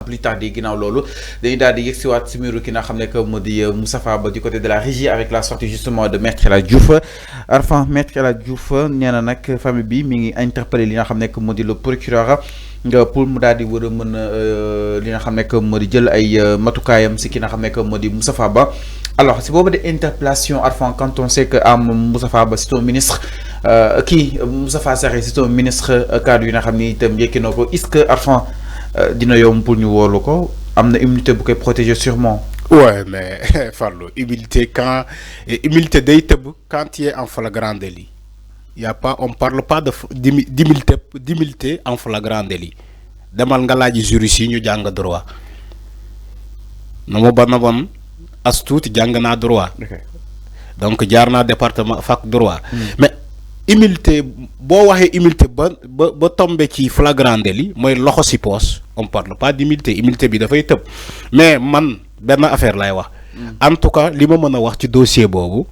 plus tard di ginnaaw loolu dañuy daal di yegsiwaat si mbiru ki nga xam ne que moo di Moustapha Ba du côté de la régie avec la sortie justement de Maître El Hadji Diouf. Arfan Maître El Hadji Diouf nee na nag famille bi mi ngi interpellé li nga xam ne que moo di le procureur nga pour mu daal di war a mën a li nga xam ne que moo di jël ay matukaayam si ki nga xam ne que moo di Moustapha Ba. Alors si boobu de interpellation Arfan quand on sait que Moustapha Ba c'est un ministre kii Moustapha Sarré c'est un ministre cadre yi nga xam ni itam yëkki na ko est-ce que Arfan dina yomb pour ñu woolu ko am na immunité bu koy protéger sûrement. Ouais, mais Farlo, humilité quand tu es en flagrant délit. Y a pas, on parle pas d'humilité en flagrant délit. Demal nga laaj juriste yi ñu jàng droit. Na mo ban bon as tuuti jàng naa droit. Donc jaar naa département fac droit. Mais humilité boo waxee humilité ba tombé ci flagrant délit mooy loxo si poos on parle pas d'humilité humilité bi dafay tëb mais man benn affaire lay wax. En tout cas li ma mën a wax ci dossier boobu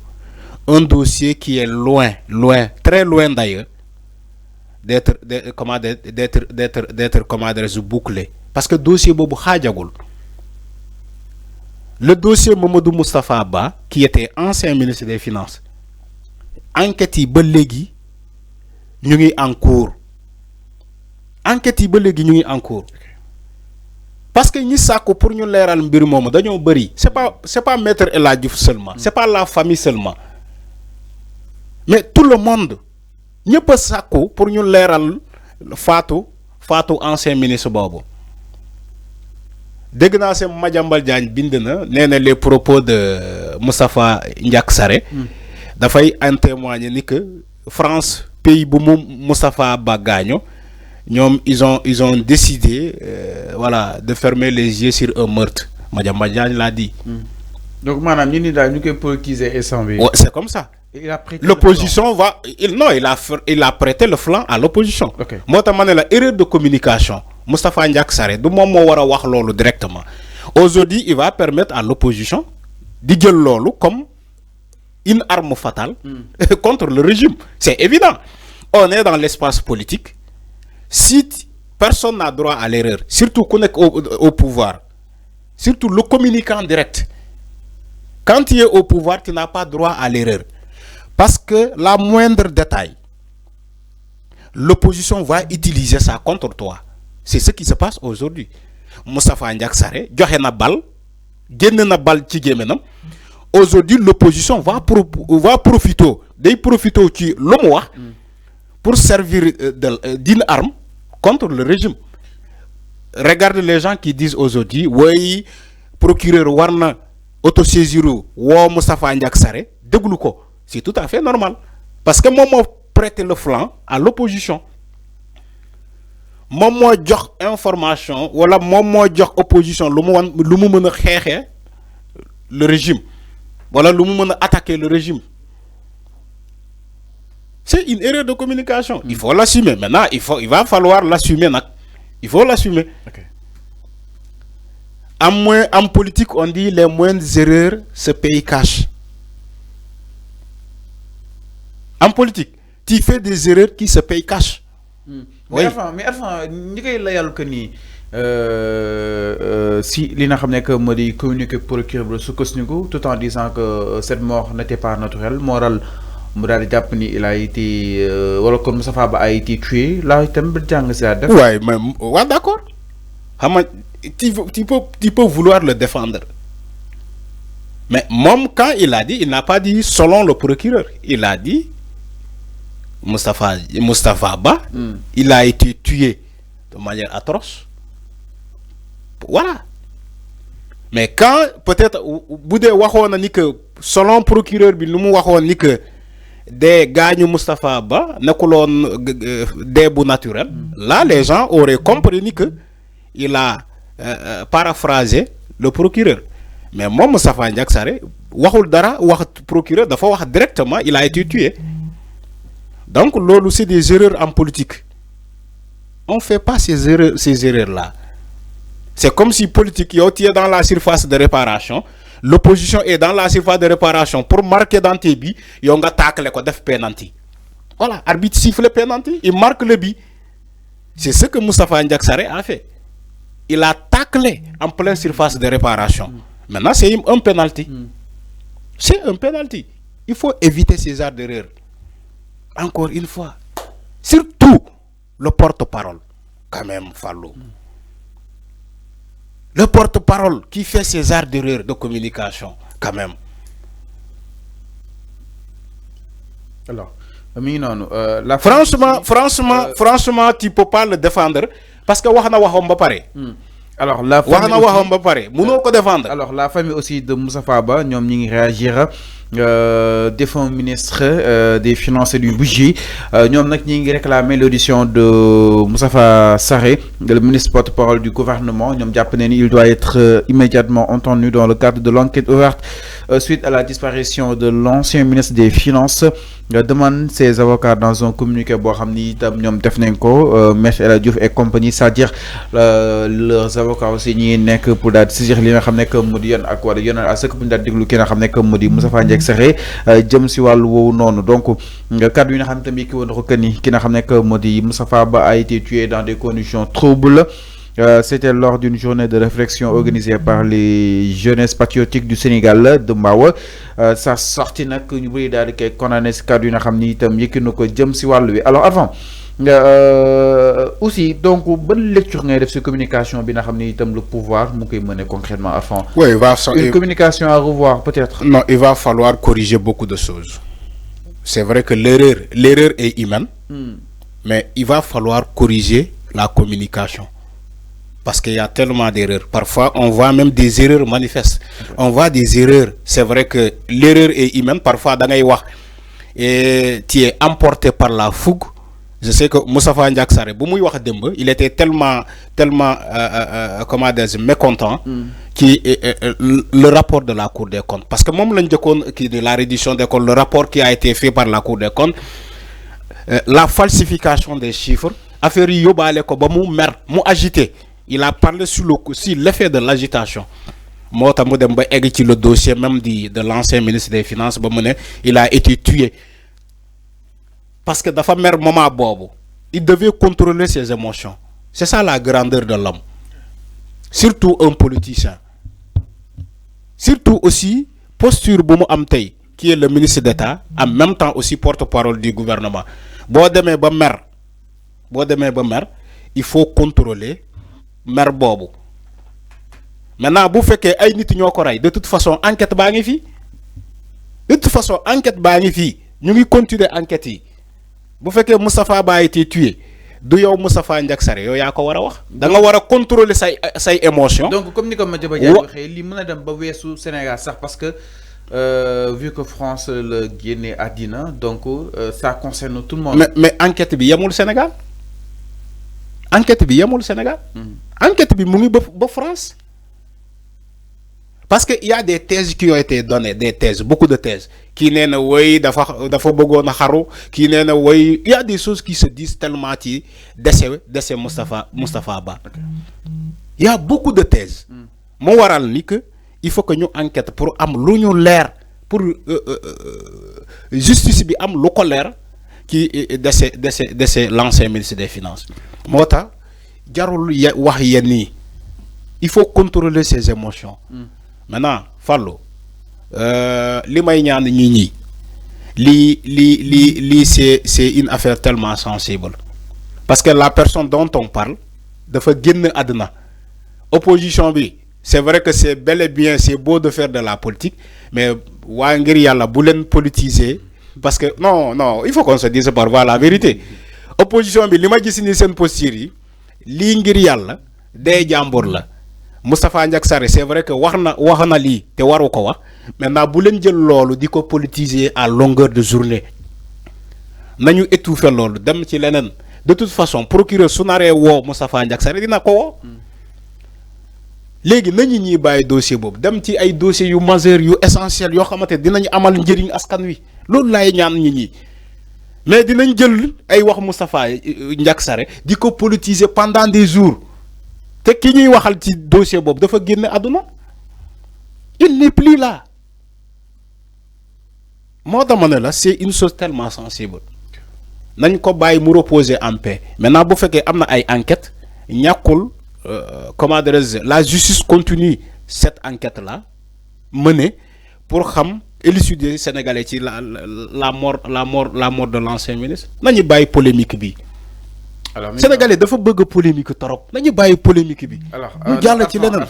un dossier qui est loin très loin d'ailleurs d'être bouclé parce que dossier boobu xaajagul. Le dossier Mamadou Moustapha Ba qui était ancien ministre des Finances enquête yi ba léegi ñu ngi en cours parce que ñi sàkku pour ñu leeral mbir moomu dañoo bëri c'est pas Maître El Hadji Diouf seulement c'est pas la famille seulement mais tout le monde ñëpp a sàkku pour ñu leeral faatu ancien ministre boobu dégg naa seen Madiambal Diagne bind na nee na les propos de Moustapha Ndiak Sarré dafay en témoigner ni que France pays bu mu Moustapha Ba gaaño ñoom ils ont décidé voilà de fermer les yeux sur un meurtre Madiambal Diagne l'a dit. Donc maanaam ñu ni daal ñu koy politiser instant bi. C'est comme ça. L'opposition il a prêté le flanc à l'opposition. Moo tax ma ne la erreur de communication Moustapha Ndiak Sarré du moom moo war a wax loolu directement aujourd'hui il va permettre à l'opposition di jël loolu comme une arme fatale contre le régime. C'est évident. On est dans l'espace politique. Si personne n'a droit à l'erreur, surtout qu'on est au pouvoir, surtout le communicant direct, quand tu es au pouvoir, tu n'as pas droit à l'erreur. Parce que la moindre détail, l'opposition va utiliser ça contre toi. C'est ce qui se passe aujourd'hui. Moustapha Ndiak Sarré, joxe na bal, génn na bal ci gémminam. Aujourd'hui, l'opposition va profiter ci lu mu wax pour servir d'une arme contre le régime. Regarde les gens qui disent aujourd'hui oui procureur war na autosaisir woo Moustapha Ndiak Sarré déglu ko c'est tout à fait normal parce que moom moo prêter le flanc à l'opposition moom moo jox information wala moom moo jox opposition lu mu mën a xeexee le régime wala lu mu mën a attaquer le régime. C'est une erreur de communication. Il faut l'assumer. Maintenant, il va falloir l'assumer. Il faut l'assumer. En politique, on dit les moindres erreurs se payent cash. En politique, tu fais des erreurs qui se payent cash. Oui. Mais enfin, ni koy layal que ni si li nga xam ne que moo di communiquer procureur bi sukkandiku tout en disant que cette mort n'était pas naturelle moral mu daal di jàpp ni il a été wala kon Moustapha Ba a été tué là itam ba jàng si la def. Ouais, mais ouais, d'accord. Xam nga tu peux vouloir le défendre. Mais même quand il a dit, il n'a pas dit selon le procureur. Il a dit Moustapha Ba, il a été tué de manière atroce. Voilà. Mais quand peut-être Boudé waxoon ni que selon procureur bi lu mu waxoon ni que des gaañu Moustapha Ba nekkuloon dee bu naturel, là les gens auraient compris ni que il a paraphrasé le procureur. Mais moom Moustapha Ndiak Sarré waxul dara wax procureur dafa wax directement il a été tué. Donc loolu c'est des erreurs en politique. On fait pas ces erreurs là. C'est comme si politique yow tu es dans la surface de réparation, l'opposition est dans la surface de réparation pour marquer dans tes buts, yow nga tacler ko def penalty. Voilà, arbitre siffle penalty, il marque le but. C'est ce que Moustapha Ndiak Sarré a fait. il a taclé en pleine surface de réparation. Maintenant, c'est un penalty. C'est un penalty. Il faut éviter ces genres d'erreurs. Encore une fois. Surtout le porte-parole. Quand même, Fallou. Le porte-parole qui fait ces genres d'erreurs de communication. Quand même. Alors, franchement, tu ne peux pas le défendre. Parce que wahana wahom ba paré. Alors la famille aussi de Moussa Faba, ñom ñi ngi réagir défunt ministre des finances et du budget ñom nak ñi ngi réclamer l'audition de Moustapha Sarré, le ministre porte-parole du gouvernement. ñom japp né il doit être immédiatement entendu dans le cadre de l'enquête ouverte suite à la disparition de l'ancien ministre des finances. Demande ses avocats dans un communiqué bo xamni tam ñom def nañ ko Maître El Hadji Diouf et compagnie, c'est-à-dire leurs avocats aussi ñi nek pour daal saisir li nga xam ne que mu di yoon ak wala yoon à ce que bu ñu daal déglu ki nga xam ne que mu di Moustapha Ndiaye Sarré jëm si wàllu woowu noonu. Donc kaddu yi nga xam tamit ki woon ko ni ki nga xam ne que mu di Moustapha Ba a été tué dans des conditions troubles. C'était lors d'une journée de réflexion organisée par les jeunesses patriotiques du Sénégal de Mbawa. Ça sorti nak ñu bëri daal di koy condamné si kaddu yi nga xam ni itam yëkki na ko jëm si wàllu wi. Alors avant aussi donc bonne lecture ngay def ci communication bi nga xamni itam le pouvoir mu koy mener concrètement à fond. Oui, une communication à revoir peut-être. Non, il va falloir corriger beaucoup de choses. C'est vrai que l'erreur est humaine, mais il va falloir corriger la communication. Parce qu'il y a tellement d'erreurs. Parfois, on voit même des erreurs manifestes. On voit des erreurs. C'est vrai que l'erreur est humaine. Parfois, et tu es emporté par la fougue. Je sais que Moustapha Ndiaye Sarré, il était tellement comment dire, mécontent qui le rapport de la Cour des comptes. Parce que même de la reddition des comptes, le rapport qui a été fait par la Cour des comptes, la falsification des chiffres, affaire yobale ko ba mu mer, mu agité. Il a parlé sur l'effet de l'agitation. Moi, le dossier même de l'ancien ministre des Finances, il a été tué. Parce que dans le moment bobo, il devait contrôler ses émotions. C'est ça la grandeur de l'homme. Surtout un politicien. Surtout aussi, posture Boumou Amtei, qui est le ministre d'État, en même temps aussi porte-parole du gouvernement. Il faut contrôler mer bobo. Maintenant, vous faites que ay nit ñoko ray, de toute façon enquête ba ngi fi. De toute façon enquête ba ngi fi. Ñu ngi continuer enquête yi. Bu fekkee Moustapha Ba a été tué, du yow Moustapha Ndiaye Sarré yow yaa ko war a wax. Da nga war a contrôler say émotion. Donc comme ni ko Madiaba Diagne waxee li mën a dem ba weesu Sénégal sax parce que vu que France le génne àddina donc ça concerne tout le monde. Mais enquête bi yemul Sénégal. Enquête bi yemul Sénégal. Enquête bi mu ngi ba France. Parce qu'il y a des thèses qui ont été données, des thèses, beaucoup de thèses. Qui n'est pas oui, qui n'est pas oui. Il y a des choses qui se disent tellement qui décès Moustapha Ba. Il y a beaucoup de thèses. Mon waral ni que il faut que nous enquête pour am l'union l'air pour justice bi am lo colère qui décès l'ancien ministre des Finances. Mota jarul wax yenni. Il faut contrôler ses émotions. Maintenant, Fallo, li may ñaan ñi c'est une affaire tellement sensible. Parce que la personne dont on parle, dafa génn àddina. Opposition bi, c'est vrai que c'est bel et bien, c'est beau de faire de la politique, mais waa ngir yàlla bu leen politiser, parce que non, il faut qu'on se dise par la vérité. Opposition bi li ma gis ni seen posture yi, li ngir yàlla day jàmbur la. Moustapha Ndiaye Sarré, c'est vrai que waxna li te waru ko wax, maintenant bu len jël lolu diko politiser à longueur de journée. Nañu étouffer lolu dem ci lenen. De toute façon, procureur su naré wo Moustapha Ndiaye Sarré dina ko wo. Légui nañu ñi baye dossier bobu dem ci ay dossiers yu majeur yu essentiel yo xamanté dinañ amal njëriñ askan wi. Lolu lay ñaan ñi. Mais dinañ jël ay wax Moustapha Ndiaye Sarré diko politiser pendant des jours. Te ki ñuy waxal ci dossier bobu dafa génn aduna, il n'est plus là. Moo dama ne la c'est une chose tellement sensible. Nañ ko bàyyi mu reposer en paix. Maintenant bu fekkee am na ay enquête ñàkkul comment dirais-je, la justice continue cette enquête là menée pour xam élucider sénégalais ci la mort de l'ancien ministre. Nañu bàyyi polémique bi. Alors sénégalais dafa bëgg polémique trop. Nañu bàyyi polémique bi. Alors ñu jàll ci leneen.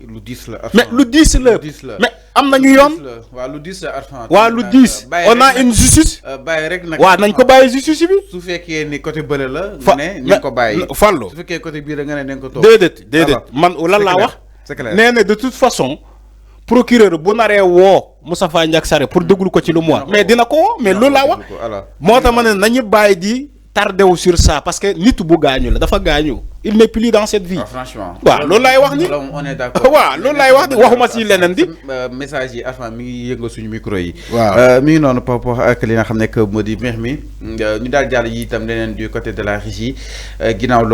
lu 10 la. Mais lu 10 la. Mais am nañu yoon. Wa lu 10 la Arfan. Wa lu 10. On a une justice. Bàyyi rek nak. Wa nañ ko bàyyi justice bi. Su fekkee ni côté bële la. Né ñu ko bàyyi. Fallo. Su fekkee côté bii da nga né dañ ko toog. Déedéet. Man lan laa wax. C'est clair. Nee na de toute façon. Procureur bu naree woo Moustapha Ndiack Sarré pour déglu ko ci lu mois mais dina ko woo mais loolu laa wax moo tax ma ne nañu bàyyi di tardé wu sur ça parce que nit bu gaañu la dafa gaañu il n'est plus dans cette vie. Franchement waaw loolu laay wax ni on est d'accord waaw loolu laay wax ni waxuma si leneen di message yi Arfan mi ngi yëngal suñu micro yi waaw mi ngi noonu par rapport ak li nga xam ne que moo di mbir mi ñu daal jàll yi itam leneen du côté de la régie ginnaaw